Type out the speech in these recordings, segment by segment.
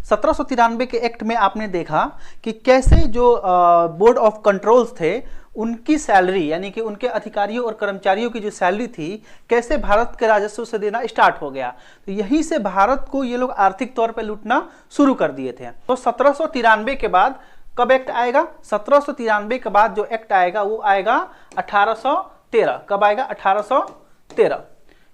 1793 के एक्ट में आपने देखा कि कैसे जो बोर्ड ऑफ कंट्रोल्स थे उनकी सैलरी यानी कि उनके अधिकारियों और कर्मचारियों की जो सैलरी थी कैसे भारत के राजस्व से देना स्टार्ट हो गया। तो यहीं से भारत को ये लोग आर्थिक तौर पे लूटना शुरू कर दिए थे। तो 1793 के बाद कब एक्ट आएगा? 1793 के बाद जो एक्ट आएगा वो आएगा 1813। कब आएगा? 1813।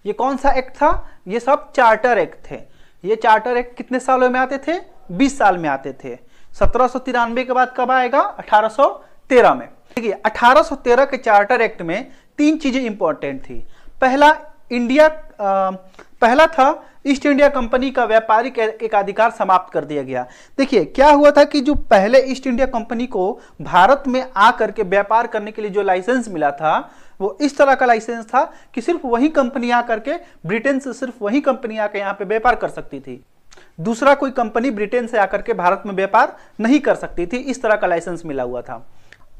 ये कौन सा एक्ट था? ये सब चार्टर एक्ट थे। ये चार्टर एक्ट कितने सालों में आते थे? 20 साल में आते थे। 1793 के बाद कब आएगा? 1813 में। देखिए 1813 के चार्टर एक्ट में 3 चीजें इंपॉर्टेंट थी। पहला था ईस्ट इंडिया कंपनी का व्यापारिक एकाधिकार समाप्त कर दिया गया। देखिए क्या हुआ था कि जो पहले ईस्ट इंडिया कंपनी को भारत में आकर के व्यापार करने के लिए जो लाइसेंस मिला था वो इस तरह का लाइसेंस था कि सिर्फ वही कंपनी आकर के ब्रिटेन से सिर्फ वही कंपनी आकर यहाँ पे व्यापार कर सकती थी। दूसरा कोई कंपनी ब्रिटेन से आकर के भारत में व्यापार नहीं कर सकती थी। इस तरह का लाइसेंस मिला हुआ था।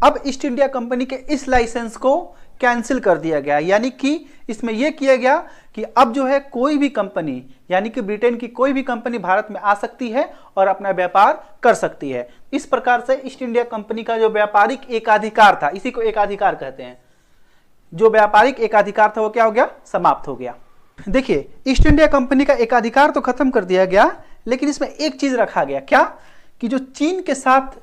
अब ईस्ट इंडिया कंपनी के इस लाइसेंस को कैंसिल कर दिया गया, यानी कि इसमें यह किया गया कि अब जो है कोई भी कंपनी यानी कि ब्रिटेन की कोई भी कंपनी भारत में आ सकती है और अपना व्यापार कर सकती है। इस प्रकार से ईस्ट इंडिया कंपनी का जो व्यापारिक एकाधिकार था, इसी को एकाधिकार कहते हैं, जो व्यापारिक एकाधिकार था वो क्या हो गया? समाप्त हो गया। देखिए ईस्ट इंडिया कंपनी का एकाधिकार तो खत्म कर दिया गया, लेकिन इसमें एक चीज रखा गया। क्या? कि जो चीन के साथ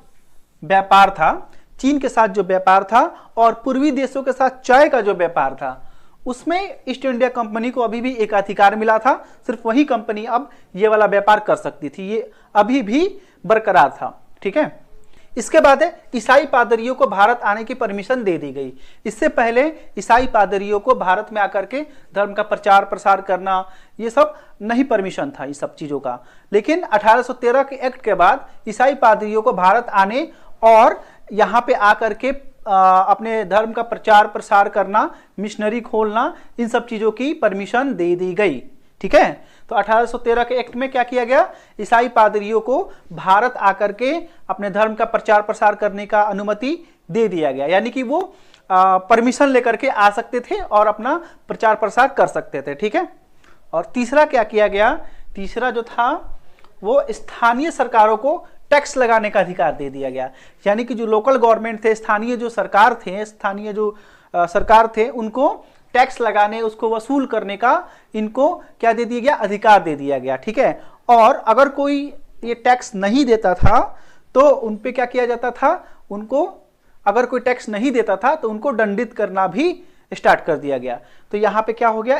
व्यापार था, चीन के साथ जो व्यापार था और पूर्वी देशों के साथ चाय का जो व्यापार था, उसमें ईस्ट इंडिया कंपनी को अभी भी एकाधिकार मिला था। सिर्फ वही कंपनी अब ये वाला व्यापार कर सकती थी। ये अभी भी बरकरार था। ठीक है। इसके बाद ईसाई पादरियों को भारत आने की परमिशन दे दी गई। इससे पहले ईसाई पादरियों को भारत में आकर के धर्म का प्रचार प्रसार करना ये सब नहीं परमिशन था, इस सब चीजों का। लेकिन 1813 के एक्ट के बाद ईसाई पादरियों को भारत आने और यहाँ पे आकर के अपने धर्म का प्रचार प्रसार करना, मिशनरी खोलना, इन सब चीजों की परमिशन दे दी गई। ठीक है। तो 1813 के एक्ट में क्या किया गया? ईसाई पादरियों को भारत आकर के अपने धर्म का प्रचार प्रसार करने का अनुमति दे दिया गया, यानी कि वो परमिशन लेकर के आ सकते थे और अपना प्रचार प्रसार कर सकते थे। ठीक है। और तीसरा क्या किया गया? तीसरा जो था वो स्थानीय सरकारों को टैक्स लगाने का अधिकार दे दिया गया, यानी कि जो लोकल गवर्नमेंट थे, स्थानीय जो सरकार थे, स्थानीय जो सरकार थे, उनको टैक्स लगाने, उसको वसूल करने का इनको क्या दे दिया गया? अधिकार दे दिया गया। ठीक है। और अगर कोई ये टैक्स नहीं देता था तो उन पे क्या किया जाता था? उनको अगर कोई टैक्स नहीं देता था तो उनको दंडित करना भी स्टार्ट कर दिया गया। तो यहाँ पे क्या हो गया?